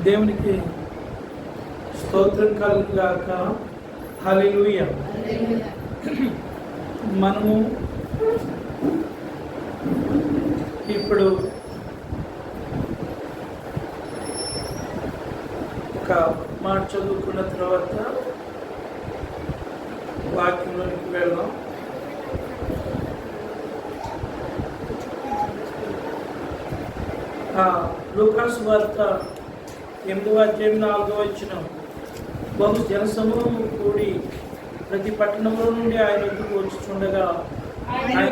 దేవునికి స్తోత్రం కలుగుగాక. హల్లెలూయా. మనము ఇప్పుడు ఒక మాట చదువుకున్న తర్వాత వాక్యంలోనికి వెళ్దాం. లూకాసు వార్త 8వ అధ్యాయం 4వ వచనం. బహు జనసమూహము కూడి ప్రతి పట్టణంలో నుండి ఆయన వద్దకు వచ్చుచుండగా ఆయన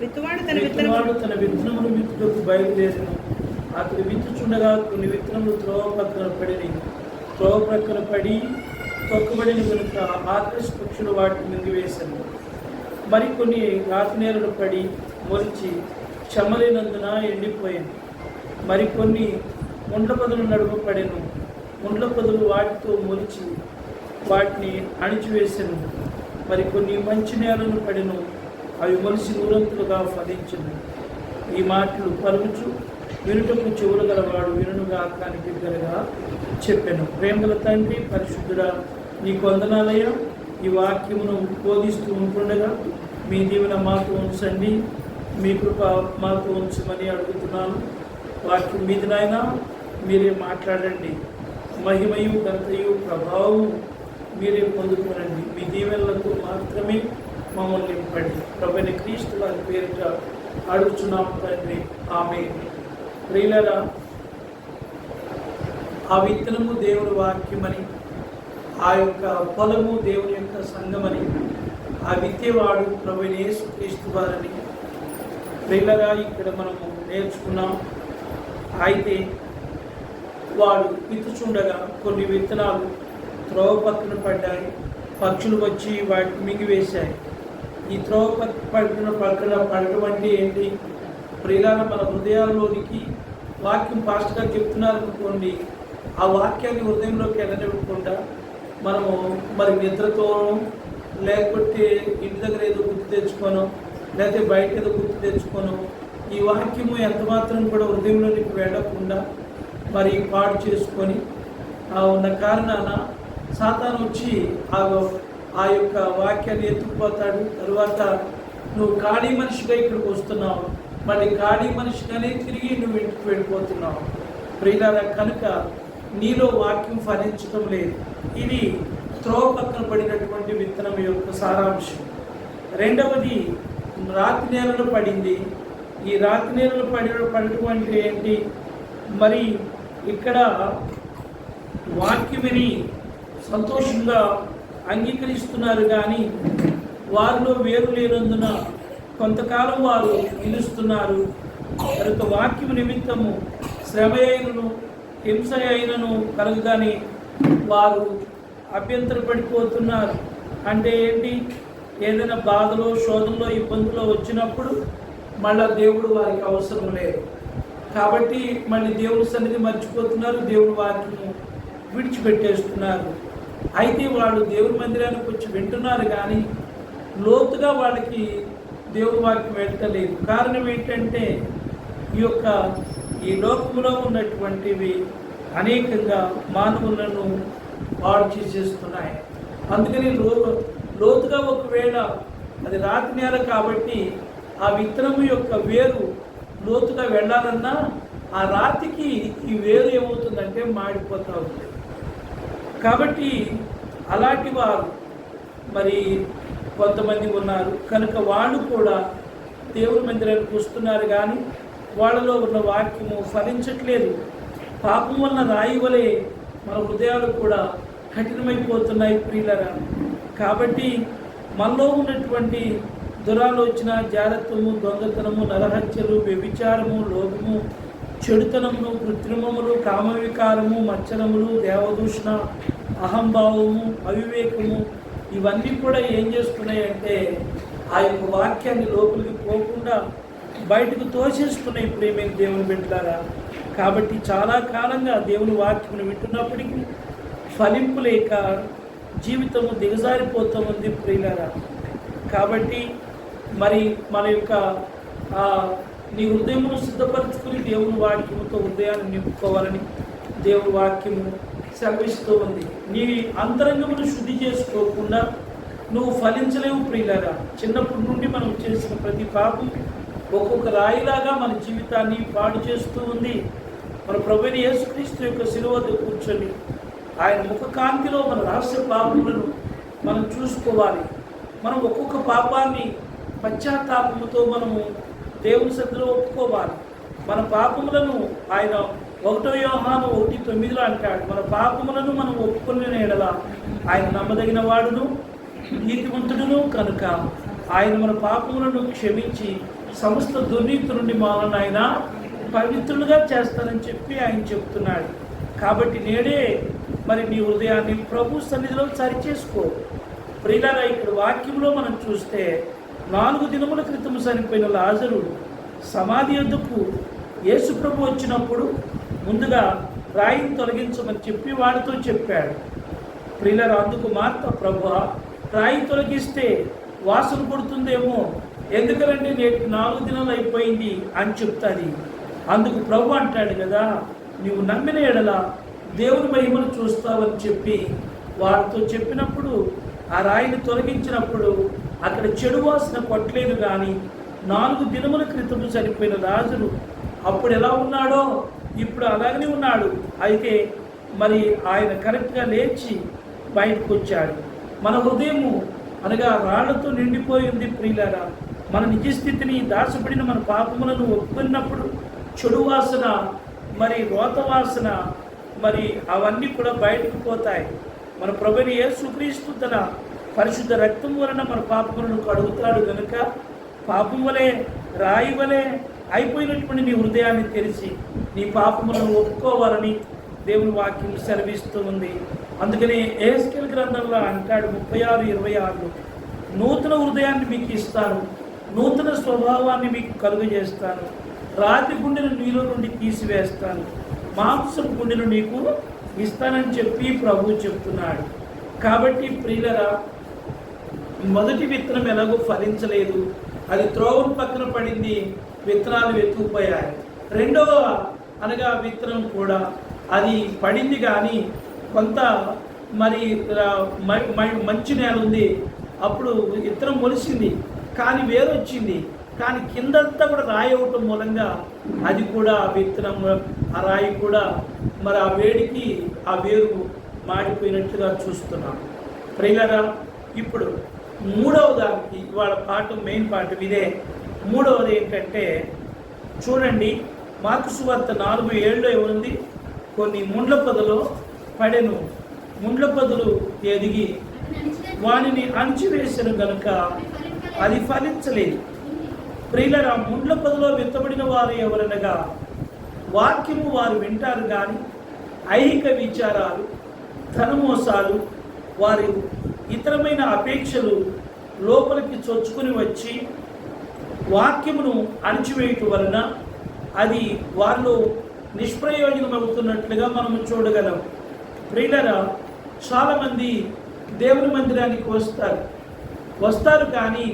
విత్తువాడు తన విత్తనములు విత్తుటకు బయలుదేరిను. అతడు విత్తుచుండగా కొన్ని విత్తనములు త్రోవ ప్రక్కన పడి తొక్కబడిన కనుక ఆకాశ పక్షులు వాటిని మింగివేశాను. మరికొన్ని రాతి నేలలు పడి మొలిచి చెమ్మలేనందున ఎండిపోయింది. మరికొన్ని ముండ్ల పొదలు నడుమ పడెను. ముండ్ల పొదలు వాటితో మొలిచి వాటిని అణిచివేసాను. మరికొన్ని మంచి నేలను పడెను. అవి మొలిసి నూరంతులుగా ఫలించను. ఈ మాటలు పలుకుచు వినుటకు చెవులు గలవాడు వినుగా కాని బిగ్గరగా చెప్పాను. ప్రేమల తండ్రి, పరిశుద్ధుడా, నీ వందనాలయ్యా. ఈ వాక్యమును బోధిస్తూ ఉంటుండగా మీ దీవెన మాతో ఉంచండి, మీ కృప మాతో ఉంచమని అడుగుతున్నాను. వాక్యం మీద నాయనా మీరే మాట్లాడండి. మహిమయు ఘనతయు ప్రభావం మీరే పొందుకోనండి. మీ దీవెనలతో మాత్రమే మమ్మల్ని నింపండి. ప్రభువైన క్రీస్తు వారి పేరిట అడుగుచున్నాము తండ్రి, ఆమేన్. ప్రియులారా, ఆ విత్తనము దేవుని వాక్యమని, ఆ యొక్క పొలము దేవుని యొక్క సంఘమని, ఆ విత్తేవాడు ప్రభువైన యేసుక్రీస్తు వారని ప్రియులారా ఇక్కడ మనము నేర్చుకున్నాం. అయితే వాడు విత్తుచుండగా కొన్ని విత్తనాలు త్రోవ పక్కన పడ్డాయి. పక్షులు వచ్చి వాటిని మింగివేశాయి. ఈ త్రోవ పక్కన పడటం అంటే ఏంటి? ప్రియులారా, మన హృదయాల్లోనికి వాక్యం పాస్ట్గా చెప్తున్నారు అనుకోండి, ఆ వాక్యాన్ని హృదయంలోకి వెళ్ళనివ్వకుండా మనము మరి నిద్రతోనో లేకపోతే ఇంటి దగ్గర ఏదో గుర్తు తెచ్చుకోను, లేకపోతే బయట ఏదో గుర్తు తెచ్చుకోను, ఈ వాక్యము ఎంత మాత్రం కూడా హృదయంలోనికి వెళ్ళకుండా మరి పాడు చేసుకొని ఉన్న కారణాన సాతాను వచ్చి ఆ యొక్క వాక్యాన్ని ఎత్తుకుపోతాడు. తరువాత నువ్వు ఖాళీ మనిషిగా ఇక్కడికి వస్తున్నావు, మళ్ళీ ఖాళీ మనిషిగానే తిరిగి నువ్వు ఇంటికి వెళ్ళిపోతున్నావు. ప్రియులారా, కనుక నీలో వాక్యం ఫలించడం లేదు. ఇది త్రోవ పక్కన పడినటువంటి విత్తనం యొక్క సారాంశం. రెండవది రాతి నేలలో పడింది. ఈ రాతి నేలలో పడటం అంటే ఏంటి? మరి ఇక్కడ వాక్యం విని సంతోషంగా అంగీకరిస్తున్నారు, కానీ వారిలో వేరు లేనందున కొంతకాలం వారు నిలుస్తున్నారు. కనుక వాక్యము నిమిత్తము శ్రమ అయినను హింస అయినను కలుగుగాని వారు అభ్యంతరపడిపోతున్నారు. అంటే ఏంటి? ఏదైనా బాధలో, శోధనలో, ఇబ్బందులో వచ్చినప్పుడు మళ్ళా దేవుడు వారికి అవసరం లేదు కాబట్టి మళ్ళీ దేవుని సన్నిధి మర్చిపోతున్నారు, దేవుని వాక్యము విడిచిపెట్టేస్తున్నారు. అయితే వాళ్ళు దేవుని మందిరానికి వచ్చి వింటున్నారు, కానీ లోతుగా వాళ్ళకి దేవుని వాక్యం వెళ్ళలేదు. కారణం ఏంటంటే ఈ లోకంలో ఉన్నటువంటివి అనేకంగా మానవులను పాడు చేసేస్తున్నాయి. అందుకని లోతుగా ఒకవేళ అది రాతి నేల కాబట్టి ఆ విత్తనము యొక్క వేరు లోతుగా వెళ్ళాలన్నా ఆ రాతికి ఈ వేరు ఏమవుతుందంటే మాడిపోతూ ఉంటుంది. కాబట్టి అలాంటి వారు మరి కొంతమంది ఉన్నారు. కనుక వాళ్ళు కూడా దేవుని మందిరానికి వస్తున్నారు, కానీ వాళ్ళలో ఉన్న వాక్యము ఫలించట్లేదు. పాపం వలన రాయి వలె మన హృదయాలు కూడా కఠినమైపోతున్నాయి ప్రియులారా. కాబట్టి మనలో ఉన్నటువంటి దురాలోచన, జారత్వము, దొంగతనము, నరహత్యలు, వ్యభిచారము, లోభము, చెడుతనమును, కృత్రిమములు, కామవికారము, మచ్చరములు, దేవదూషణ, అహంభావము, అవివేకము, ఇవన్నీ కూడా ఏం చేస్తున్నాయంటే ఆ యొక్క వాక్యాన్ని లోపలికి పోకుండా బయటకు తోసేస్తున్నాయి ప్రేమైన దేవుని బిడ్డలారా. కాబట్టి చాలా కాలంగా దేవుని వాక్యమును వింటున్నప్పటికీ ఫలింపు లేక జీవితము దిగజారిపోతూ ఉంది ప్రియులారా. కాబట్టి మరి మన యొక్క నీ హృదయమును సిద్ధపరచుకుని దేవుని వాక్యముతో హృదయాన్ని నింపుకోవాలని దేవుని వాక్యము సెలవిస్తూ ఉంది. నీ అంతరంగమును శుద్ధి చేసుకోకుండా నువ్వు ఫలించలేవు ప్రియులారా. చిన్నప్పటి నుండి మనం చేసిన ప్రతి పాపం ఒక్కొక్క రాయిలాగా మన జీవితాన్ని పాడు చేస్తూ ఉంది. మన ప్రభువైన యేసుక్రీస్తు యొక్క శిలువ వద్ద కూర్చొని ఆయన ముఖ కాంతిలో మన రహస్య పాపములను మనం చూసుకోవాలి. మనం ఒక్కొక్క పాపాన్ని పశ్చాత్తాపముతో మనము దేవుని సన్నిధిలో ఒప్పుకోవాలి. మన పాపములను ఆయన 1 యోహాను 1:9 అంటాడు, మన పాపములను మనం ఒప్పుకునే ఎడల ఆయన నమ్మదగిన వాడును నీతిమంతుడును కనుక ఆయన మన పాపములను క్షమించి సమస్త దుర్నీతి నుండి మనల్ని ఆయన పవిత్రులుగా చేస్తానని చెప్పి ఆయన చెప్తున్నాడు. కాబట్టి నేడే మరి నీ హృదయాన్ని ప్రభు సన్నిధిలో సరిచేసుకో. ప్రియులారా, ఇక్కడ వాక్యంలో మనం చూస్తే 4 దినముల క్రితం చనిపోయిన లాజరు సమాధి యొద్దకు యేసు ప్రభు వచ్చినప్పుడు ముందుగా రాయిని తొలగించమని చెప్పి వాడితో చెప్పాడు. ప్రియులారా, అందుకు మార్త, ప్రభువా రాయి తొలగిస్తే వాసన కొడుతుందేమో, ఎందుకంటే నేటి 4 దినాలు అయిపోయింది అని చెప్తుంది. అందుకు ప్రభు అంటాడు కదా, నీవు నమ్మిన ఎడల దేవుని మహిమను చూస్తావని చెప్పి వారితో చెప్పినప్పుడు ఆ రాయిని తొలగించినప్పుడు అక్కడ చెడు వాసన కొట్టలేదు. కానీ 4 దినముల క్రితం చనిపోయిన లాజరు అప్పుడు ఎలా ఉన్నాడో ఇప్పుడు అలాగనే ఉన్నాడు. అయితే మరి ఆయన కరెక్ట్గా లేచి బయటకు వచ్చాడు. మన హృదయము అనగా రాళ్లతో నిండిపోయింది ప్రియులారా. మన నిజస్థితిని దాచబడిన మన పాపములను ఒప్పుకున్నప్పుడు చెడు వాసన, మరి రోత వాసన, మరి అవన్నీ కూడా బయటకు పోతాయి. మన ప్రభువైన యేసుక్రీస్తు తన పరిశుద్ధ రక్తం వలన మన పాపములను కడుగుతాడు కనుక పాపం వలె రాయి వలె అయిపోయినటువంటి నీ హృదయాన్ని తెరిచి నీ పాపములను ఒప్పుకోవాలని దేవుని వాక్యం సెలవిస్తూ ఉంది. అందుకని యెహెజ్కేలు గ్రంథంలో అంటాడు 36:26, నూతన హృదయాన్ని మీకు ఇస్తాను, నూతన స్వభావాన్ని మీకు కలుగజేస్తాను, రాతి గుండెను నీలో నుండి తీసివేస్తాను, మాంసపు గుండెను నీకు ఇస్తానని చెప్పి ప్రభువు చెప్తున్నాడు. కాబట్టి ప్రియులరా, మొదటి విత్తనం ఎలాగో ఫలించలేదు, అది త్రోవను పక్కన పడింది, విత్తనాలు వెతుకుపోయాయి. రెండవ అనగా విత్తనం కూడా అది పడింది, కానీ కొంత మరి మంచి నేల ఉంది, అప్పుడు విత్తనం మొలిసింది, కానీ వేరు వచ్చింది. కానీ కిందంతా కూడా రాయి అవ్వటం మూలంగా అది కూడా విత్తనం, ఆ రాయి కూడా మరి ఆ వేడికి ఆ వేరు మాడిపోయినట్లుగా చూస్తున్నాం. ప్రియులారా, ఇప్పుడు మూడవ దానికి ఇవాళ పాఠం, మెయిన్ పాఠం ఇదే. మూడవది ఏంటంటే చూడండి, మార్కు సువార్త 4:7 ఏముంది, కొన్ని ముండ్ల పొదలో పడెను, ముండ్ల పొదలు ఎదిగి వానిని అణిచివేసెను గనుక అది ఫలించలేదు. ప్రియులారా, ముండ్ల పొదలో విత్తబడిన వారు ఎవరనగా వాక్యము వారు వింటారు, కానీ ఐహిక విచారాలు, ధనమోసాలు, వారి ఇతరమైన అపేక్షలు లోపలికి చొచ్చుకుని వచ్చి వాక్యమును అణిచివేయటం వలన అది వాళ్ళు నిష్ప్రయోజనమవుతున్నట్లుగా మనము చూడగలం. ప్రియులారా, చాలామంది దేవుని మందిరానికి వస్తారు కానీ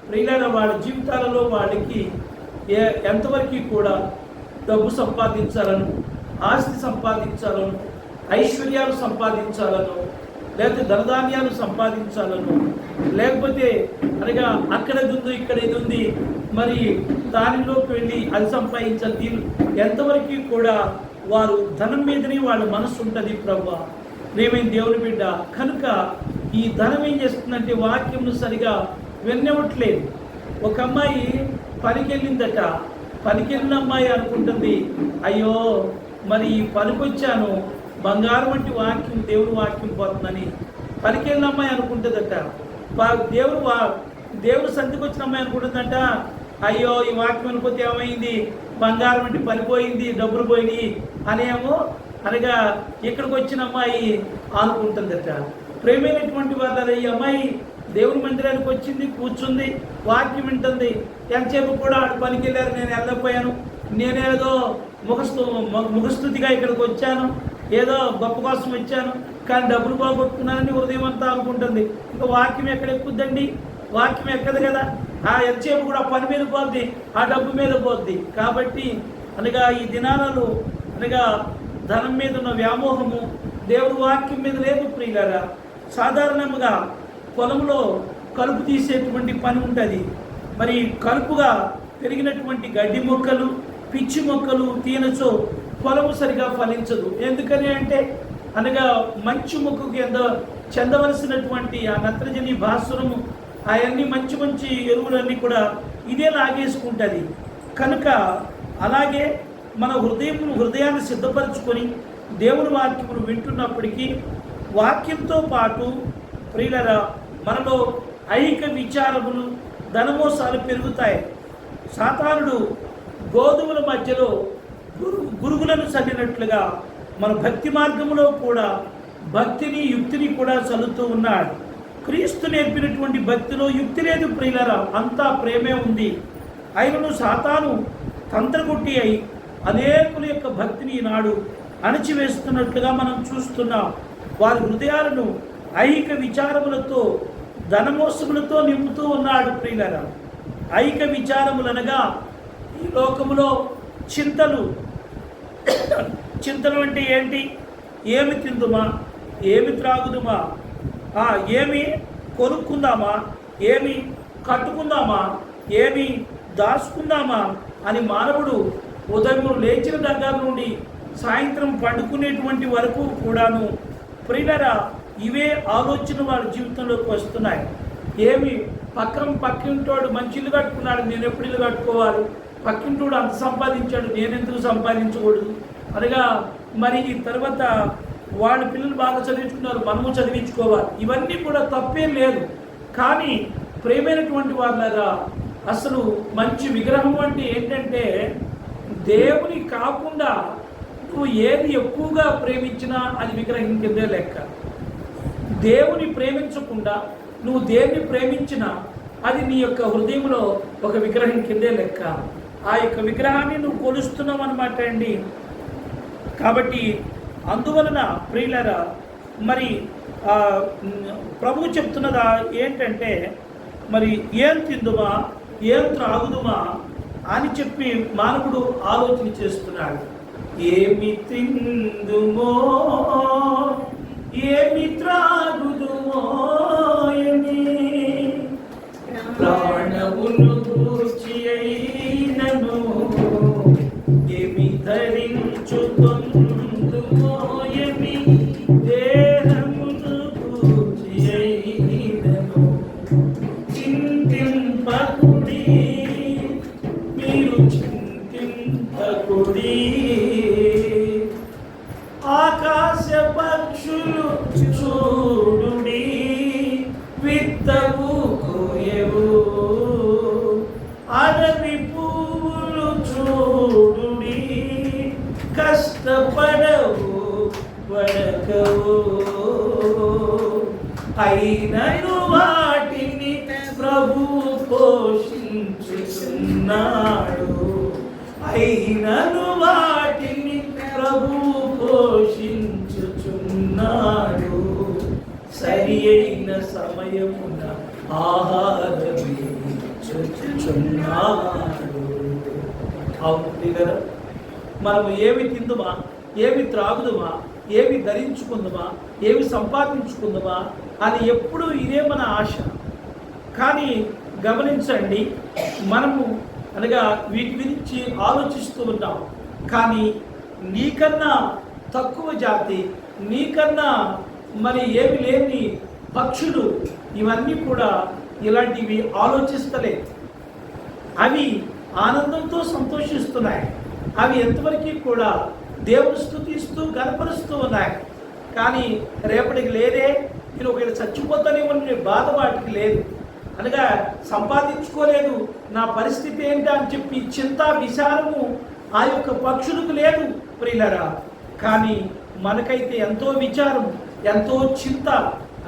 ప్రియులారా, వాళ్ళ జీవితాలలో వాళ్ళకి ఎంతవరకు కూడా డబ్బు సంపాదించాలను, ఆస్తి సంపాదించాలను, ఐశ్వర్యాలు సంపాదించాలను, లేకపోతే ధనధాన్యాలు సంపాదించాలను, లేకపోతే అనగా అక్కడ ఇది ఉంది, ఇక్కడ ఇది ఉంది, మరి దానిలోకి వెళ్ళి అది సంపాదించాలి. ఎంతవరకు కూడా వారు ధనం మీదనే వాళ్ళ మనసు ఉంటుంది. ప్రభువా, ప్రియమైన దేవుని బిడ్డ, కనుక ఈ ధనం ఏం చేస్తుందంటే వాక్యంను సరిగా వినవట్లేదు. ఒక అమ్మాయి పనికెళ్ళిందట, పనికెళ్ళిన అమ్మాయి అనుకుంటుంది, అయ్యో మరి పనికొచ్చాను, బంగారం వంటి వాక్యం, దేవుని వాక్యం పోతుందని పనికెళ్ళిన అమ్మాయి అనుకుంటుందట. దేవుడు సంధికి వచ్చిన అమ్మాయి అనుకుంటుందంట, అయ్యో ఈ వాక్యం అనుకోతే ఏమైంది, బంగారం వంటి పనిపోయింది, డబ్బులు పోయినాయి అనేమో అనగా ఇక్కడికి వచ్చిన అమ్మాయి అనుకుంటుందట. ప్రేమైనటువంటి వాళ్ళ ఈ అమ్మాయి దేవుని మందిరానికి వచ్చింది, కూర్చుంది, వాక్యం వింటుంది. ఎంతసేపు కూడా ఆడు పనికి వెళ్ళారు, నేను వెళ్ళకపోయాను, నేనేదో ముఖస్థుతిగా ఇక్కడికి వచ్చాను, ఏదో గొప్ప కోసం వచ్చాను, కానీ డబ్బులు పోగొట్టుకున్నానని హృదయం అంతా అనుకుంటుంది. ఇంకా వాక్యం ఎక్కడ ఎక్కుద్దండి, వాక్యం ఎక్కదు కదా. ఎంతసేపు కూడా పని మీద పోద్ది, ఆ డబ్బు మీద పోద్ది. కాబట్టి అనగా ఈ దినాలలో అనగా ధనం మీద ఉన్న వ్యామోహము దేవుడి వాక్యం మీద లేదు ప్రియులారా. సాధారణంగా పొలంలో కలుపు తీసేటువంటి పని ఉంటుంది. మరి కలుపుగా పెరిగినటువంటి గడ్డి మొక్కలు, పిచ్చి మొక్కలు తీనచో పొలము సరిగా ఫలించదు. ఎందుకని అంటే అనగా మంచి మొక్కకు చెందవలసినటువంటి ఆ నత్రజని, భాస్వరము, అవన్నీ మంచి మంచి ఎరువులన్నీ కూడా ఇదే లాగేసుకుంటుంది. కనుక అలాగే మన హృదయాన్ని సిద్ధపరచుకొని దేవుని వాక్యమును వింటున్నప్పటికీ వాక్యంతో పాటు ప్రియులరా మనలో ఐహిక విచారములు, ధనమోసాలు పెరుగుతాయి. సాతానుడు గోధుమల మధ్యలో గురుగులను చల్లినట్లుగా మన భక్తి మార్గంలో కూడా భక్తిని, యుక్తిని కూడా చల్లుతూ ఉన్నాడు. క్రీస్తు నేర్పినటువంటి భక్తిలో యుక్తి లేదు ప్రియులరా, అంతా ప్రేమే ఉంది. ఆయనను సాతాను తంత్రగుట్టి అయి అనేకుల యొక్క భక్తిని ఈనాడు అణచివేస్తున్నట్లుగా మనం చూస్తున్నాం. వారి హృదయాలను ఐహిక విచారములతో, ధనమోసములతో నింపుతూ ఉన్నాడు ప్రియులరా. ఐహిక విచారములనగా ఈ లోకములో చింతలు అంటే ఏంటి? ఏమి తిందుమా, ఏమి త్రాగుదుమా, ఏమి కొనుక్కుందామా, ఏమి కట్టుకుందామా, ఏమి దాచుకుందామా అని మానవుడు ఉదయం లేచిన దగ్గర నుండి సాయంత్రం పండుకునేటువంటి వరకు కూడాను ప్రియులరా ఇవే ఆలోచన వారి జీవితంలోకి వస్తున్నాయి. ఏమి పక్కింటోడు మంచి ఇల్లు కట్టుకున్నాడు, నేను ఎప్పుడు ఇల్లు కట్టుకోవాలి, పక్కింటోడు అంత సంపాదించాడు, నేను ఎందుకు సంపాదించకూడదు అనగా మరి తర్వాత వాళ్ళ పిల్లలు బాగా చదివించుకున్నారు, మనము చదివించుకోవాలి. ఇవన్నీ కూడా తప్పేం లేదు. కానీ ప్రేమైనటువంటి వాళ్ళగా అసలు మంచి విగ్రహం అంటే ఏంటంటే దేవుని కాకుండా నువ్వు ఏది ఎక్కువగా ప్రేమించినా అది విగ్రహం కిందే లెక్క. దేవుని ప్రేమించకుండా నువ్వు దేన్ని ప్రేమించినా అది నీ యొక్క హృదయంలో ఒక విగ్రహం కిందే లెక్క. ఆ యొక్క విగ్రహాన్ని నువ్వు కొలుస్తున్నావు అన్నమాట అండి. కాబట్టి అందువలన ప్రియులరా మరి ప్రభువు చెప్తున్నదా ఏంటంటే మరి ఏం తిందుమా, ఏం త్రాగుదుమా అని చెప్పి మానవుడు ఆలోచన చేస్తున్నాడు. ఏమి తిందుమో, ఏమి త్రాగుదుమో, ఏమి ప్రాణమును గూర్చి అయినను, ఏమి ధరించుకొందుమో, ఏమి దేహమును గూర్చి అయినను, చింతింపకుడి, మీరు చింతింపకుడి. ఆకాశ పక్షులు చూడుడి, విత్తవు కోయవు, అడవి పువ్వులు చూడుడి, కష్టపడవు వడకవు, అయినను వాటిని ప్రభువు పోషించుచున్నాడు, అయినను వాటిని ప్రభువు పోషించుచున్నాడు, సరి అయిన సమయమున ఆహారమిచ్చుచున్నాడు. అవును, మనము ఏమి తిందుమా, ఏమి త్రాగుదుమా, ఏమి ధరించుకుందుమా, ఏమి సంపాదించుకుందుమా అని ఎప్పుడు ఇదే మన ఆశ. కానీ గమనించండి, మనము అనగా వీటి గురించి ఆలోచిస్తూ ఉంటాం. కానీ నీకన్నా తక్కువ జాతి, నీకన్నా మరి ఏమి లేని పక్షులు ఇవన్నీ కూడా ఇలాంటివి ఆలోచిస్తలే. అవి ఆనందంతో సంతోషిస్తున్నాయి. అవి ఎంతవరకు కూడా దేవుని స్తుతిస్తూ గనపరుస్తూ ఉన్నాయి. కానీ రేపటికి లేదే, నేను ఒకవేళ చచ్చిపోతానేమో బాధ వాటికి లేదు. అనగా సంపాదించుకోలేదు, నా పరిస్థితి ఏంటి అని చెప్పి చింత, విచారము ఆ యొక్క పక్షులకు లేదు ప్రియులరా. కానీ మనకైతే ఎంతో విచారం, ఎంతో చింత.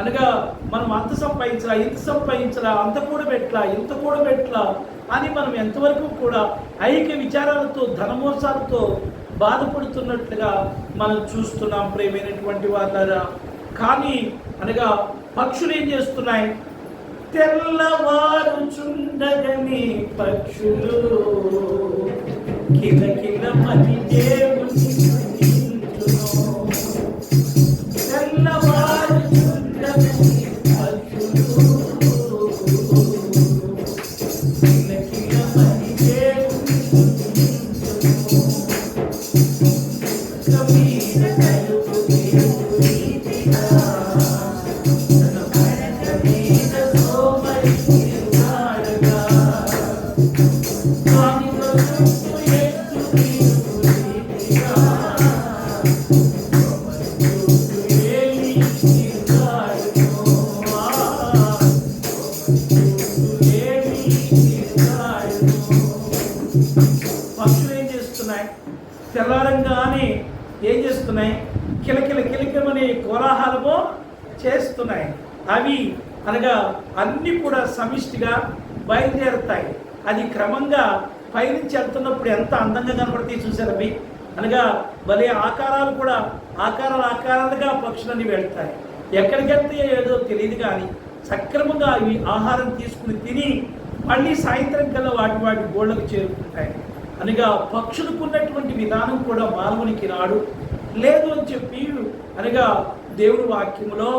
అనగా మనం అంత సంపాదించలా, ఇంత సంపాదించలా, అంత కూడబెట్టలా, ఇంత కూడబెట్టలా అని మనం ఎంతవరకు కూడా ఐక్య విచారాలతో, ధనమోసాలతో బాధపడుతున్నట్లుగా మనం చూస్తున్నాం ప్రేమైనటువంటి వాళ్ళరా. కానీ అనగా పక్షులు ఏం చేస్తున్నాయి? తెల్లవారుచుండగని పక్షులు కిలకిలమని దేవుని స్తుతించును. తెల్లవారుచుండగని పక్షులు కిలకిలమని దేవుని స్తుతించును. కమీన కలుగు దేవుని రీతిగా పక్షులు ఏం చేస్తున్నాయి? తెల్లారంగానే ఏం చేస్తున్నాయి? కిలకిల కిలకిలమనే కోలాహలము చేస్తున్నాయి. అవి అనగా అన్నీ కూడా సమిష్టిగా బయలుదేరుతాయి. అది క్రమంగా పైనుంచి వెళ్తున్నప్పుడు ఎంత అందంగా కనపడతాయి చూసారు. అవి అనగా భలే ఆకారాలు కూడా ఆకారాలుగా పక్షులన్నీ వెళ్తాయి. ఎక్కడికి వెళ్తే ఏదో తెలియదు కానీ సక్రమంగా అవి ఆహారం తీసుకుని తిని మళ్ళీ సాయంత్రం కల్లా వాటి గోళ్ళకు చేరుకుంటాయి. అనగా పక్షులకు ఉన్నటువంటి విధానం కూడా మానవునికి రాడు లేదు అని చెప్పి అనగా దేవుడు వాక్యములో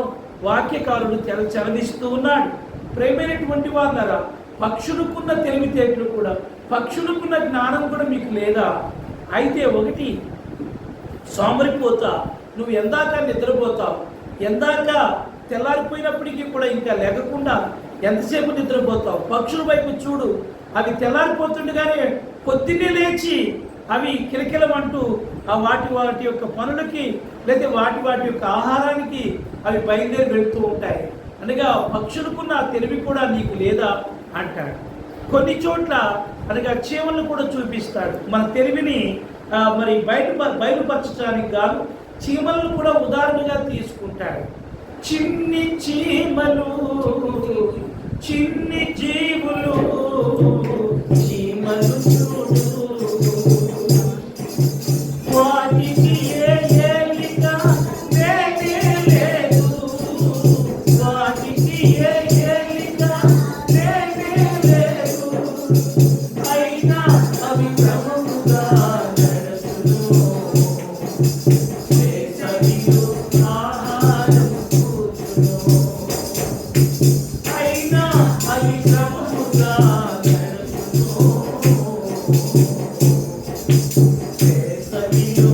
వాక్యకారుడు చెలవిస్తూ ఉన్నాడు. ప్రేమైనటువంటి వాళ్ళరా, పక్షులకున్న తెలివితేటలు కూడా, పక్షులకున్న జ్ఞానం కూడా మీకు లేదా? అయితే ఒకటి, సోమరిపోతా నువ్వు ఎందాక నిద్రపోతావు, ఎందాక తెల్లారిపోయినప్పటికీ కూడా ఇంకా లేకుండా ఎంతసేపు నిద్రపోతావు? పక్షుల వైపు చూడు, అవి తెల్లారిపోతుండగానే పొద్దున్నే లేచి అవి కిలకిలమంటూ ఆ వాటి యొక్క పనులకి లేదా వాటి యొక్క ఆహారానికి అవి బయలుదేరి వెళ్తూ ఉంటాయి. అనగా పక్షులకున్న తెలివి కూడా నీకు లేదా అంటాడు. కొన్ని చోట్ల అనగా చీమలను కూడా చూపిస్తాడు. మన తెలివిని మరి బయలుపరచడానికి కాదు, చీమలను కూడా ఉదాహరణగా తీసుకుంటాడు. చిన్ని చీమలు, చిన్ని జీవులు, చీమలు చూడు, వాటికి ఏ ఏలిక లేనే లేదు, వాటికి ఏ ఏలిక లేనే లేదు, అయినా అవి క్రమముగా నడుచును, వేసవిలో ఆహారం కూర్చును, అయినా అవి క్రమముగా నడుచును, వేసవిలో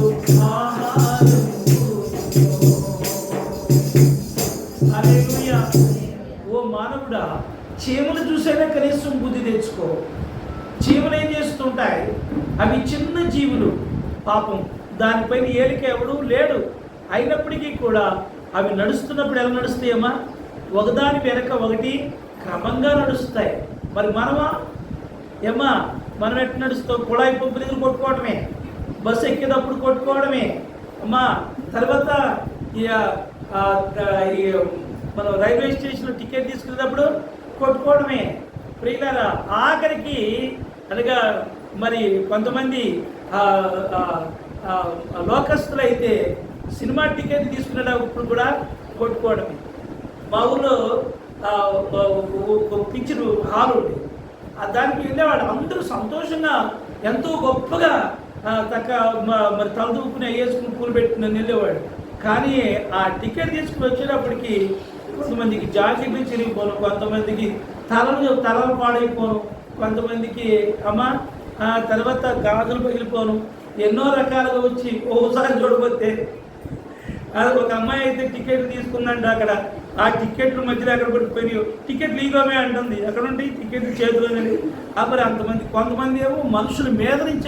ఆహారం కూర్చును. హల్లెలూయా. ఓ మానవుడా, చీమలు చూసైనా కనీసం బుద్ధి తెచ్చుకో. చీమలు ఏం చేస్తుంటాయి? అవి చిన్న జీవులు, పాపం దానిపైన ఏలిక ఎవడు లేడు. అయినప్పటికీ కూడా అవి నడుస్తున్నప్పుడు ఎలా నడుస్తాయమ్మా? ఒకదాని వెనక ఒకటి క్రమంగా నడుస్తాయి. మరి మనమా ఏమ్మా, మనం ఎట్లా నడుస్తాం? కుళాయి పంపు దగ్గర కొట్టుకోవడమే, బస్సు ఎక్కేటప్పుడు కొట్టుకోవడమే అమ్మా. తర్వాత మనం రైల్వే స్టేషన్లో టికెట్ తీసుకునేటప్పుడు కొట్టుకోవడమే. ప్రియులారా, ఆఖరికి అనగా మరి కొంతమంది లోకస్తులు అయితే సినిమా టికెట్ తీసుకునేటప్పుడు కూడా కొట్టుకోవడమే. మా ఊళ్ళో పిక్చర్ హాల్ ఉంది, దానికి వెళ్ళేవాడు. అందరూ సంతోషంగా ఎంతో గొప్పగా మరి తలదూపుకుని వేసుకుని పూలు పెట్టుకుని వెళ్ళేవాడు. కానీ ఆ టికెట్ తీసుకుని వచ్చేటప్పటికి కొంతమందికి జాకెట్లు చిరిగిపోను, కొంతమందికి తలలు పాడైపోను, కొంతమందికి తర్వాత గాజులు పగిలిపోను, ఎన్నో రకాలుగా వచ్చి ఓసారి చూడబోతే ఒక అమ్మాయి అయితే టికెట్లు తీసుకుందండి. అక్కడ ఆ టికెట్ల మధ్యలో అక్కడ పడిపోయినాయి. టికెట్లు ఈగోమే అంటుంది, అక్కడ ఉండి టికెట్లు చేతులోనే. మరి కొంతమంది ఏమో మనుషుల మీద నుంచి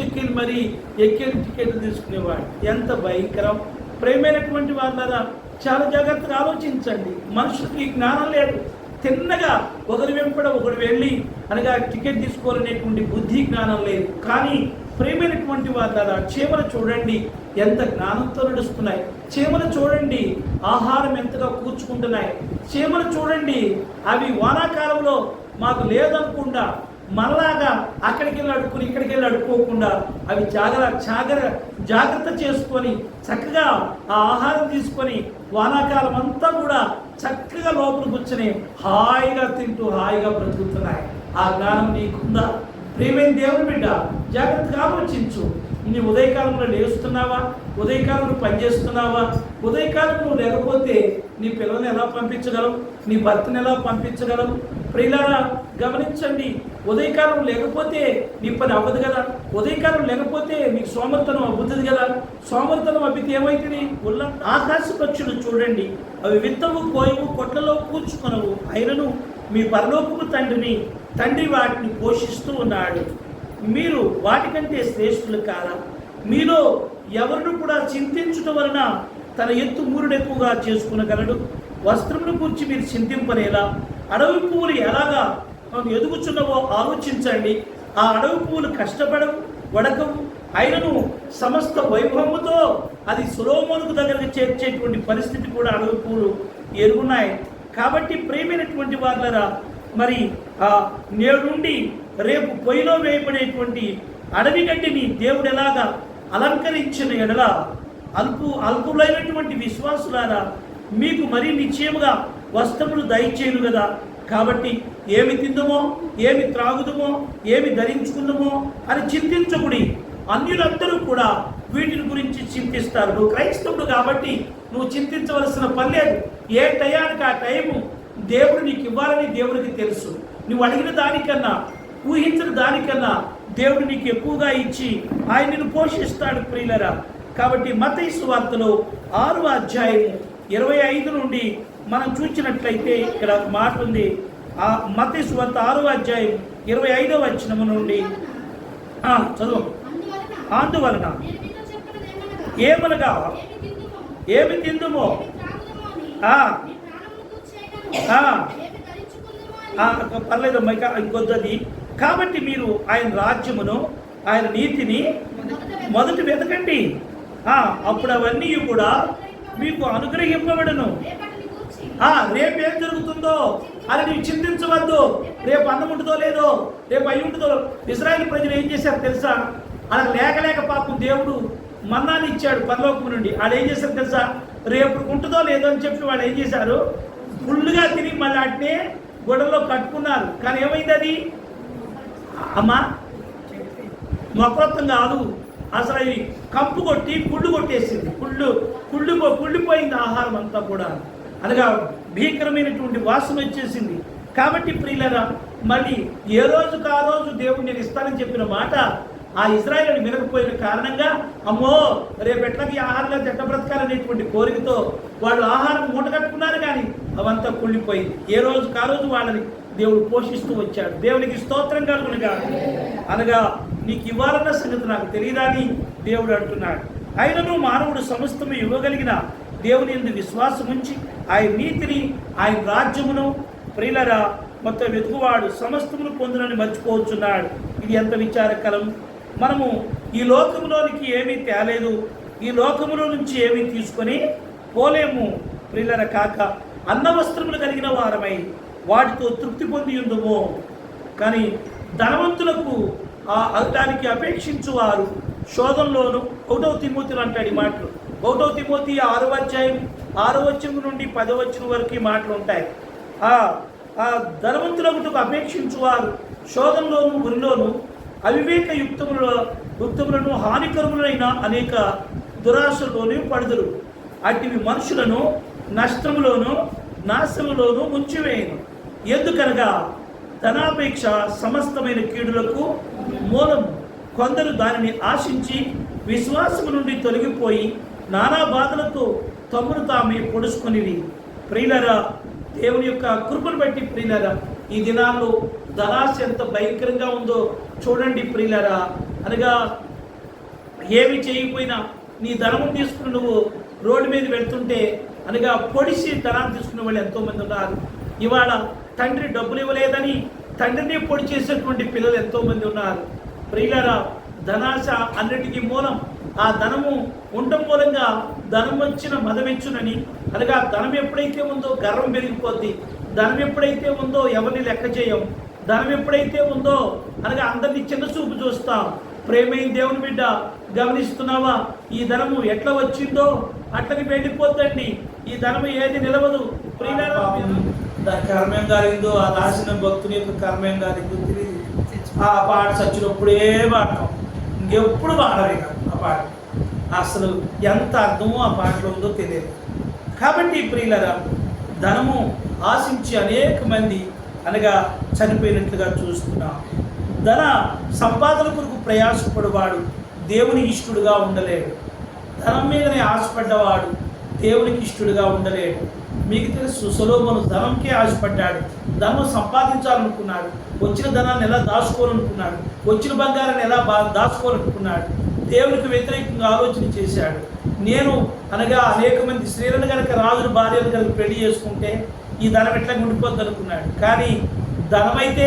ఎక్కేది టికెట్లు తీసుకునేవాడు. ఎంత భయంకరం! ప్రేమైనటువంటి వాళ్ళరా, చాలా జాగ్రత్తగా ఆలోచించండి. మనుషులకి జ్ఞానం లేదు. తిన్నగా ఒకరి వెంపడ ఒకరు వెళ్ళి అనగా టికెట్ తీసుకోవాలనేటువంటి బుద్ధి జ్ఞానం లేదు. కానీ ప్రేమైనటువంటి వాళ్ళరా, చీమలు చూడండి ఎంత జ్ఞానంతో నడుస్తున్నాయి. చీమలు చూడండి ఆహారం ఎంతగా కూర్చుకుంటున్నాయి. చీమలు చూడండి అవి వానాకాలంలో మాకు లేదనుకుండా మనలాగా అక్కడికి వెళ్ళి అడుక్కుని ఇక్కడికి వెళ్ళి అడుక్కోకుండా అవి జాగ్రత్త చేసుకొని చక్కగా ఆ ఆహారం తీసుకొని వానాకాలం అంతా కూడా చక్కగా లోపల కూర్చొని హాయిగా తింటూ హాయిగా బ్రతుకుతున్నాయి. ఆ జ్ఞానం నీకుందా? ప్రియమైన దేవుని బిడ్డ, జాగ్రత్తగా ఆలోచించు. నీ ఉదయకాలంలో లేస్తున్నావా? ఉదయకాలంలో పనిచేస్తున్నావా? ఉదయకాలం నువ్వు లేకపోతే నీ పిల్లల్ని ఎలా పంపించగలవు? నీ భర్తను ఎలా పంపించగలవు? ప్రియులారా గమనించండి, ఉదయకాలం లేకపోతే నీ పని అవ్వదు కదా. ఉదయకాలం లేకపోతే నీకు సోమర్తనం అవ్వుతుంది కదా. సోమర్తనం అబ్బితే ఏమైతుంది? ఆకాశ పక్షులు చూడండి, అవి విత్తవు, కోయవు, కొట్లలో కూర్చుకొనవు, అయినను మీ పరలోకపు తండ్రి వాటిని పోషిస్తూ ఉన్నాడు. మీరు వాటికంటే శ్రేష్ఠులు కాదా? మీలో ఎవరిని కూడా చింతించడం వలన తన ఎత్తు మూరుడు ఎక్కువగా చేసుకునగలడు. వస్త్రమును కూర్చి మీరు చింతింపనేలా? అడవి పువ్వులు ఎలాగా ఎదుగుచున్నవో ఆలోచించండి. ఆ అడవి పువ్వులు కష్టపడవు, వడకవు, అయినను సమస్త వైభవముతో అది సొలొమోనుకు దగ్గరకు చేర్చేటువంటి పరిస్థితి కూడా అడవి పువ్వులు ఎరుగున్నాయి. కాబట్టి ప్రేమైనటువంటి వారులరా, మరి నేడు నుండి రేపు పొయ్యిలో వేయబడేటువంటి అడవి గడ్డిని దేవుడు ఎలాగా అలంకరించిన ఎడల అల్పులైనటువంటి విశ్వాసులారా మీకు మరీ నిశ్చయముగా వస్త్రములు దయచేయను కదా. కాబట్టి ఏమి తిందుమో, ఏమి త్రాగుదుమో, ఏమి ధరించుకుందామో అని చింతించకుడి. అన్యులందరూ కూడా వీటిని గురించి చింతిస్తారు. నువ్వు క్రైస్తవుడు కాబట్టి నువ్వు చింతించవలసిన పని లేదు. ఏ టయానికి ఆ టైము దేవుడు నీకు ఇవ్వాలని దేవుడికి తెలుసు. నువ్వు అడిగిన దానికన్నా, ఊహించిన దానికన్నా దేవుడు నీకు ఎక్కువగా ఇచ్చి ఆయన నిన్ను పోషిస్తాడు ప్రియులరా. కాబట్టి మత్తయి సువార్తలో 6వ అధ్యాయము 25 నుండి మనం చూసినట్లయితే ఇక్కడ మాట ఉంది. ఆ మత్తయి సువార్త 6వ అధ్యాయం 25వ వచనము నుండి చదువు. అందువలన ఏమనగా ఏమి తిందుమో పర్లేదు ఇంకొద్దది. కాబట్టి మీరు ఆయన రాజ్యమును, ఆయన నీతిని మొదట వెతకండి, అప్పుడు అవన్నీ కూడా మీకు అనుగ్రహింపబడను. రేపేం జరుగుతుందో అని నీవు చింతించవద్దు. రేపు అన్నం ఉంటుందో లేదో, రేపు అయి ఉంటుందో. ఇశ్రాయేలు ప్రజలు ఏం చేశారు తెలుసా? అలా లేక పాపం దేవుడు మన్నాన్ని ఇచ్చాడు పరలోకం నుండి. వాళ్ళు ఏం చేశారు తెలుసా? రేపు ఉంటుందో లేదో అని చెప్పి వాళ్ళు ఏం చేశారు? ఫుల్గా తిరిగి మళ్ళీ వాటిని గొడవలో కట్టుకున్నారు. కానీ ఏమైంది? అది అమ్మా మొక్కలొత్తం కాదు, అసలు అవి కంపు కొట్టి కుళ్ళు కొట్టేసింది. కుళ్ళిపోయింది ఆహారం అంతా కూడా. అనగా భీకరమైనటువంటి వాసన వచ్చేసింది. కాబట్టి ప్రియులరా, మళ్ళీ ఏ రోజుకు ఆ రోజు దేవుడు నేను ఇస్తానని చెప్పిన మాట ఆ ఇశ్రాయేలు వినకపోయిన కారణంగా అమ్మో రేపు ఎట్లాకి ఆహారంగా చెట్ట బ్రతకాలనేటువంటి కోరికతో వాళ్ళు ఆహారం మూట కట్టుకున్నారు. కానీ అవంతా కుళ్ళిపోయింది. ఏ రోజుకు ఆ రోజు వాళ్ళని దేవుడు పోషిస్తూ వచ్చాడు. దేవునికి స్తోత్రం కలుగునుగా. అనగా నీకు ఇవ్వాలన్న సంగతి నాకు తెలియదా అని దేవుడు అంటున్నాడు. అయినను మానవుడు సమస్తము ఇవ్వగలిగిన దేవుని యందు విశ్వాసం ఉంచి ఆయన నీతిని, ఆయన రాజ్యమును ప్రియులరా మొత్తం వెతుకువాడు సమస్తమును పొందునని మర్చిపోవచ్చున్నాడు. ఇది ఎంత విచారకరం. మనము ఈ లోకంలోనికి ఏమీ తేలేదు, ఈ లోకములో నుంచి ఏమీ తీసుకొని పోలేము ప్రియులర. కాక అన్న వస్త్రములు కలిగిన వారమై వాటితో తృప్తి పొంది ఉందుమో. కానీ ధనవంతులకు దానికి అపేక్షించువారు శోధంలోను 1వ తిమోతిలో అంటాడు ఈ మాటలు. 1వ తిమోతి 6వ అధ్యాయం 6వ వచనం నుండి 10వ వచనం వరకు ఈ మాటలు ఉంటాయి. ధనవంతులకు అపేక్షించువారు శోధంలోను ఉరిలోను అవివేక యుక్తములను హానికరములైన అనేక దురాశల్లోనూ పడుదురు. అటివి మనుషులను నష్టములోను నాశములోను ముంచివేయను. ఎందుకనగా ధనాపేక్ష సమస్తమైన కీడులకు మూలము. కొందరు దానిని ఆశించి విశ్వాసము నుండి తొలగిపోయి నానా బాధలతో తమ్మును తామే పొడుచుకొనివి. ప్రియులరా, దేవుని యొక్క కృపను బట్టి ప్రియులరా, ఈ దినాల్లో ధనాశ ఎంత భయంకరంగా ఉందో చూడండి ప్రియులరా. అనగా ఏమి చేయకపోయినా నీ ధనము తీసుకుని నువ్వు రోడ్డు మీద వెళ్తుంటే అనగా పొడిసి ధనాన్ని తీసుకునే వాళ్ళు ఎంతోమంది ఉన్నారు. ఇవాళ తండ్రి డబ్బులు ఇవ్వలేదని తండ్రిని పొడి చేసేటువంటి పిల్లలు ఎంతోమంది ఉన్నారు. ప్రియులరా, ధనాశ అన్నిటికీ మూలం. ఆ ధనము ఉండటం మూలంగా ధనం వచ్చిన మదమెచ్చునని, అనగా ధనం ఎప్పుడైతే ఉందో గర్వం పెరిగిపోద్ది. ధనం ఎప్పుడైతే ఉందో ఎవరిని లెక్క చేయం. ధనం ఎప్పుడైతే ఉందో అనగా అందరినీ చిన్న చూపు చూస్తాం. ప్రేమైన దేవుని బిడ్డ గమనిస్తున్నావా? ఈ ధనము ఎట్లా వచ్చిందో అట్లని వెళ్ళిపోతండి. ఈ ధనము ఏది నిలవదు. దాని కర్మేం కాలిందో, ఆ రాసిన భక్తుని యొక్క కర్మేం కాలిందో తెలియదు. ఆ పాట చచ్చినప్పుడే పాడతాం, ఇంకెప్పుడు పాడరు ఆ పాట. అసలు ఎంత అర్థమో ఆ పాటలో ఉందో తెలియదు. కాబట్టి ప్రియులరా, ధనము ఆశించి అనేక మంది అనగా చనిపోయినట్లుగా చూస్తున్నాం. ధన సంపాదన కొరకు ప్రయాసపడేవాడు దేవుని ఇష్టడుగా ఉండలేడు. ధనం మీదనే ఆశపడ్డవాడు దేవునికి ఇష్టడుగా ఉండలేడు. మీకు తెలుసు, సొలొమోను ధనంకే ఆశపడ్డాడు. ధనం సంపాదించాలనుకున్నాడు. వచ్చిన ధనాన్ని ఎలా దాచుకోవాలనుకున్నాడు. వచ్చిన బంగారాన్ని ఎలా దాచుకోవాలనుకున్నాడు. దేవునికి వ్యతిరేకంగా ఆలోచన చేశాడు. నేను అనగా అనేక మంది స్త్రీలను కనుక రాజుల భార్యను కనుక పెళ్లి చేసుకుంటే ఈ ధనం ఎట్లా ఉండిపోద్ది అనుకున్నాడు. కానీ ధనమైతే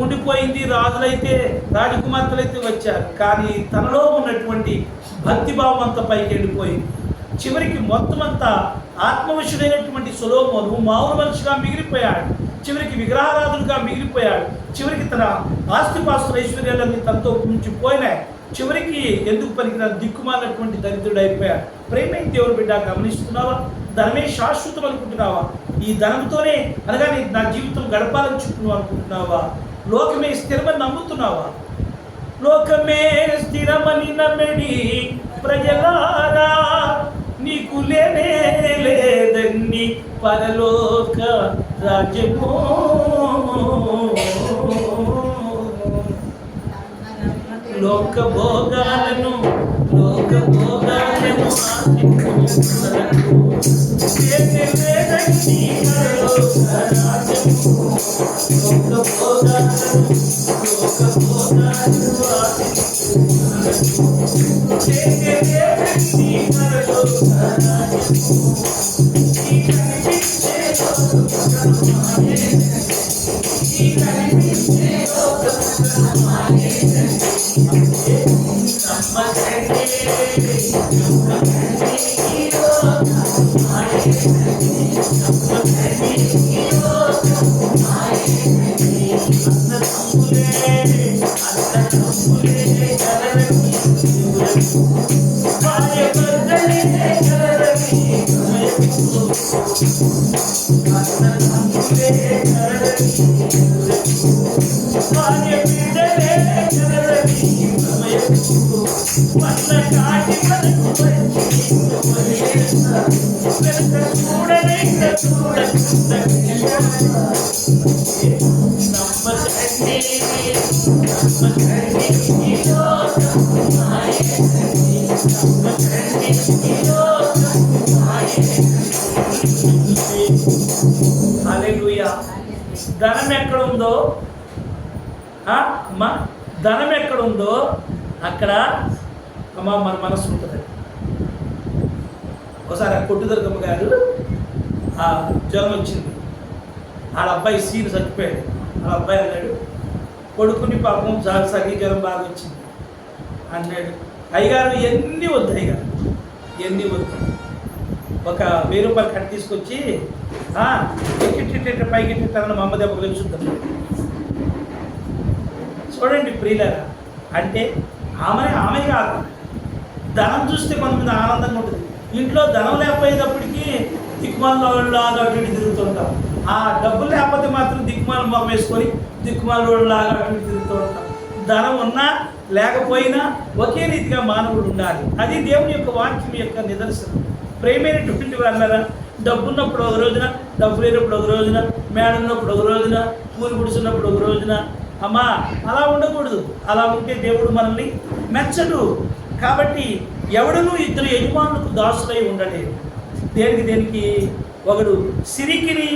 ఉండిపోయింది, రాజులైతే రాజకుమార్తెలైతే వచ్చారు. కానీ తనలో ఉన్నటువంటి భక్తిభావం అంతా పైకి వెళ్ళిపోయింది. చివరికి మొత్తం అంతా ఆత్మవశుడైనటువంటి సొలొమోను మామూలు మనిషిగా మిగిలిపోయాడు. చివరికి విగ్రహారాధుడుగా మిగిలిపోయాడు. చివరికి తన ఆస్తిపాస్తుల ఐశ్వర్యాలన్నీ తనతో నుంచి పోయినాయి. చివరికి ఎందుకు పనికిరాని దిక్కుమాలినటువంటి దరిద్రుడు అయిపోయాడు. ప్రేమైన దేవుని బిడ్డ గమనిస్తున్నావా? ధనమే శాశ్వతం అనుకుంటున్నావా? ఈ ధనంతోనే అనగా నా జీవితం గడపాలని చుట్టున్నావు అనుకుంటున్నావా? లోకమే స్థిరమని నమ్ముతున్నావా? లోకమే స్థిరమని నమ్మిడి ప్రజలారా, నీకు లేనే లేదని పరలోక రాజ్యము. లోక భోగాలను హల్లెలూయా. ధనం ఎక్కడుందో అమ్మా, ధనం ఎక్కడుందో అక్కడ అమ్మ మన మనసు ఉంటుంది. ఒకసారి ఆ కొట్టుదుర్గమ్మ గారు జ్వరం వచ్చింది. వాళ్ళ అబ్బాయి సీను చచ్చిపోయాడు. వాళ్ళ అబ్బాయి అన్నాడు, కొడుకుని పాపం సగి జ్వరం బాగా వచ్చింది అన్నాడు. అయ్యగారు ఎన్ని వద్దు, అయ్యగారు ఎన్ని వద్దు, ఒక 1000 రూపాయలు కట్టి తీసుకొచ్చి ఎక్కిట్టిట్ట పైకి ఎట్టిట్టారని మా అమ్మ దెబ్బ తెలుసుద్దాం. చూడండి ప్రియులారా, అంటే ఆమె కాదు, ధనం చూస్తే కొంతమంది ఆనందంగా ఉంటుంది. ఇంట్లో ధనం లేకపోయేటప్పటికీ దిక్కుమాలలాగా అటు ఇటు తిరుగుతుంటాం. ఆ డబ్బులు లేకపోతే మాత్రం దిక్కుమాల మొహం వేసుకొని దిక్కుమాలలాగా అటు ఇటు తిరుగుతూ ఉంటాం. ధనం ఉన్నా లేకపోయినా ఒకే రీతిగా మానవుడు ఉండాలి. అది దేవుని యొక్క వాక్యం యొక్క నిదర్శనం. ప్రేమైనటువంటి వాళ్ళరా, డబ్బు ఉన్నప్పుడు ఒక రోజున, డబ్బు లేనప్పుడు ఒక రోజున, మేడ ఉన్నప్పుడు ఒక రోజున, పూలు గుడిసున్నప్పుడు ఒక రోజున, అమ్మా అలా ఉండకూడదు. అలా ఉంటే దేవుడు మనల్ని మెచ్చడు. కాబట్టి ఎవడనూ ఇద్దరు యజమానులకు దాసులై ఉండలేదు. దేనికి ఒకడు సిరికిని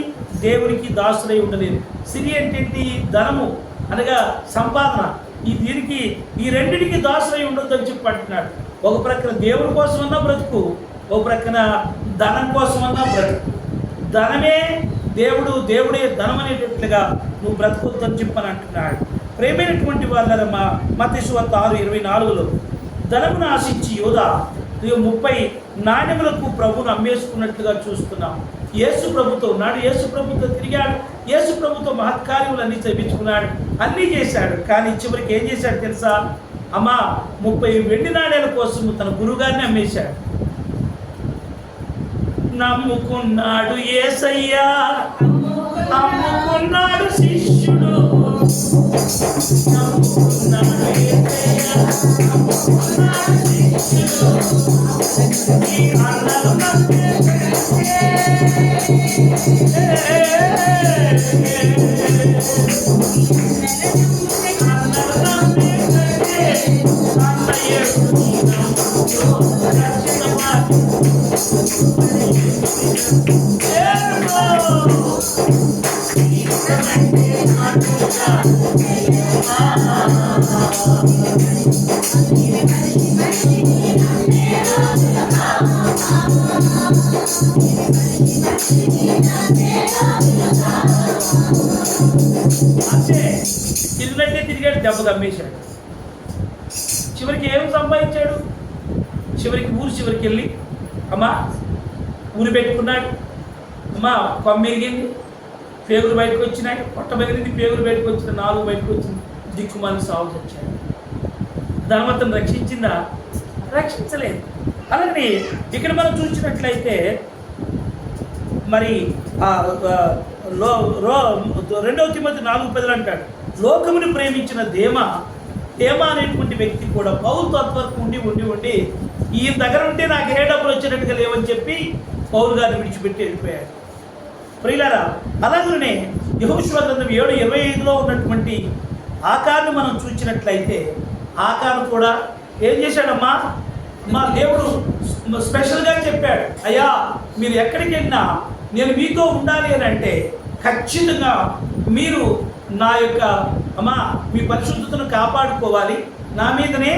దేవునికి దాసులై ఉండలేదు. సిరి అంటే ధనము అనగా సంపాదన. దీనికి ఈ రెండింటికి దాసులై ఉండొద్దని చెప్పి అంటున్నాడు. ఒక ప్రక్కన దేవుని కోసమన్నా బ్రతుకు, ఒక ప్రక్కన ధనం కోసమన్నా బ్రతుకు. ధనమే దేవుడే ధనం అనేటట్లుగా నువ్వు బ్రతకొద్దని చెప్పని అంటున్నాడు. ప్రేమైనటువంటి వాళ్ళ మత్తయి సువార్త 6:24 ధనమును ఆశించి యూదా 30 నాణ్యములకు ప్రభువును అమ్మేసుకున్నట్లుగా చూస్తున్నాం. యేసు ప్రభుతో ఉన్నాడు, యేసు ప్రభుతో తిరిగాడు, యేసు ప్రభుతో మహత్కార్యములన్నీ చేయించుకున్నాడు, అన్నీ చేశాడు. కానీ చివరికి ఏం చేశాడు తెలుసా? అమ్మా 30 వెండి నాణేల కోసం తన గురువుగారిని అమ్మేశాడు. నమ్ముకున్నాడు యేసయ్యా, అమ్ముకున్నాడు శిష్యుడు. నమ్ముకున్నాడు యేసయ్యా, అమ్ముకున్నాడు శిష్యుడు. ఈ అన్నలు నమ్మే అంతే తిరిగినట్టే తిరిగాడు, దెబ్బ తమ్మేశాడు. చివరికి ఏం సంపాదించాడు? చివరికి ఊరు చివరికి వెళ్ళి అమ్మా ఊరు పెట్టుకున్నాడు. అమ్మా కొమ్మెరిగింది, పేగులు బయటకు వచ్చినాయి, పొట్ట బెదిరింది, పేగులు బయటకు వచ్చింది, 4 బయటకు వచ్చింది. దిక్కుమాలి సాగు వచ్చాడు. ధనవంతుని రక్షించిందా? రక్షించలేదు. అలాగే ఇక్కడ మనం చూసినట్లయితే మరి 2 తిమోతి 4:10 అంటాడు, లోకముని ప్రేమించిన దేమా అనేటువంటి వ్యక్తి కూడా పౌలు తత్వరకు ఉండి ఈయన దగ్గర ఉంటే నాకు ఏ డబ్బులు వచ్చేటట్టుగా లేవని చెప్పి పౌలు గారిని విడిచిపెట్టి వెళ్ళిపోయాడు. ప్రియులారా, అలాగనే యెహోషువ గ్రంథం 7:25లో ఉన్నటువంటి ఆకారుని మనం చూసినట్లయితే ఆకారు కూడా ఏం చేశాడమ్మా? మా దేవుడు స్పెషల్గా చెప్పాడు, అయ్యా మీరు ఎక్కడికి వెళ్ళినా నేను మీతో ఉండాలి అని అంటే ఖచ్చితంగా మీరు నా యొక్క మీ పరిశుద్ధతను కాపాడుకోవాలి, నా మీదనే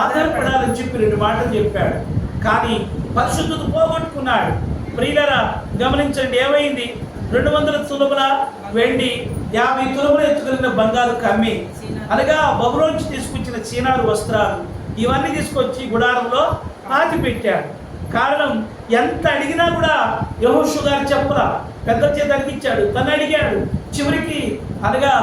ఆధారపడాలని చెప్పి 2 మాటలు చెప్పాడు. కానీ పరిశుద్ధత పోగొట్టుకున్నాడు. ప్రియులరా గమనించండి, ఏమైంది? 200 తులముల వెండి, 50 తులములు ఎత్తుకెళ్ళిన బంగారు కమ్మి, అనగా బబులోంచి తీసుకొచ్చిన చీనారు వస్త్రాలు, ఇవన్నీ తీసుకొచ్చి గుడారంలో పాతి పెట్టాడు. కారణం ఎంత అడిగినా కూడా యెహోషువ గారు చెప్పరా, పెద్ద చేత అడిగిచ్చాడు, తను అడిగాడు. చివరికి అనగా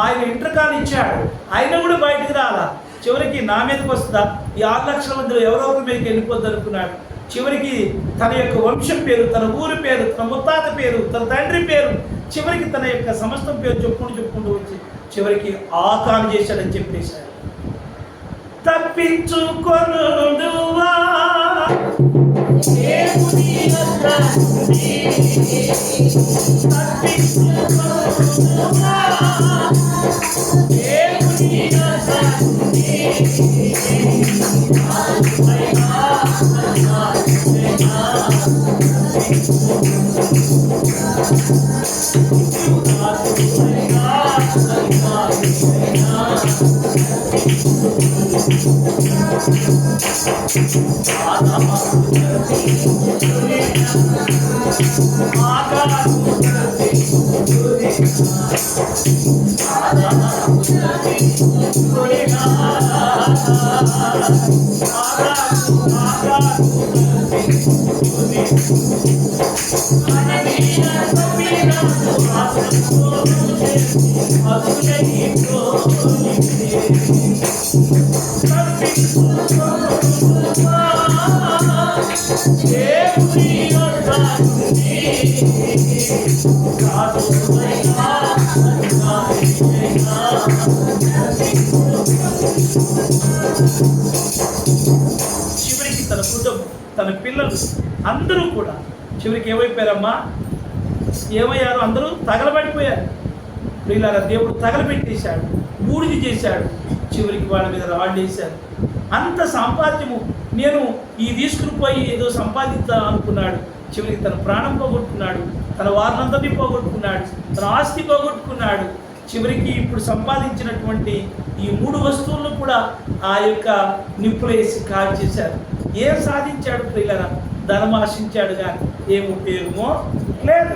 ఆయన ఇంటర్కాల్ ఇచ్చాడు, ఆయన కూడా బయటకు రాలా. చివరికి నా మీదకి వస్తుందా, ఈ 6 లక్షల మందిలో ఎవరో ఒకరి మీదకి వెళ్ళిపోద్ది అనుకున్నాడు. చివరికి తన యొక్క వంశం పేరు, తన ఊరి పేరు, తన ముత్తాత పేరు, తన తండ్రి పేరు, చివరికి తన యొక్క సమస్తం పేరు చెప్పుకుంటూ వచ్చి చివరికి ఆకాను చేశాడని చెప్పేశాడు. తప్పించుకొనుదువా చివరికి తన కుటుంబం, తన పిల్లలు అందరూ కూడా చివరికి ఏమైపోయారమ్మా? ఏమయ్యారు? అందరూ తగలబడిపోయారు. ప్రియులారా, దేవుడు తగలబెట్టేశాడు, బూడిది చేశాడు. చివరికి వాళ్ళ మీద రాళ్ళు వేశారు. అంత సాంపాద్యము నేను ఈ తీసుకుని పోయి ఏదో సంపాదిద్దాం అనుకున్నాడు. చివరికి తన ప్రాణం పోగొట్టుకున్నాడు, తన వారినందరినీ పోగొట్టుకున్నాడు, తన ఆస్తి పోగొట్టుకున్నాడు. చివరికి ఇప్పుడు సంపాదించినటువంటి ఈ 3 వస్తువులను కూడా ఆ యొక్క నిప్పులు వేసి కాల్ చేశారు. ఏం సాధించాడు ప్రియులరా? ధనం ఆశించాడు కానీ ఏం ఉపయోగమో లేదు.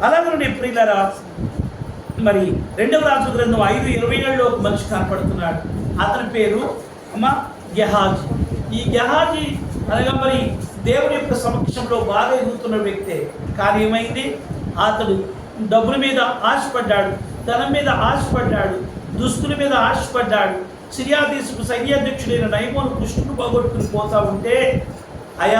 అలాగే ప్రియులరా, మరి 2వ రాజు గ్రంథం 5:27లో ఒక మనిషి కనపడుతున్నాడు. అతని పేరు గెహాజీ. ఈ గెహాజీ అనగా మరి దేవుని యొక్క సమక్షంలో బాగా ఎదుగుతున్న వ్యక్తే. కానీ ఏమైంది, అతడు డబ్బుల మీద ఆశపడ్డాడు, ధనం మీద ఆశపడ్డాడు, దుస్తుల మీద ఆశపడ్డాడు. సిరియా దేశపు సైన్యాధ్యక్షుడైన నయమోను కృష్ణుడు పోగొట్టుకుని పోతా ఉంటే, అయా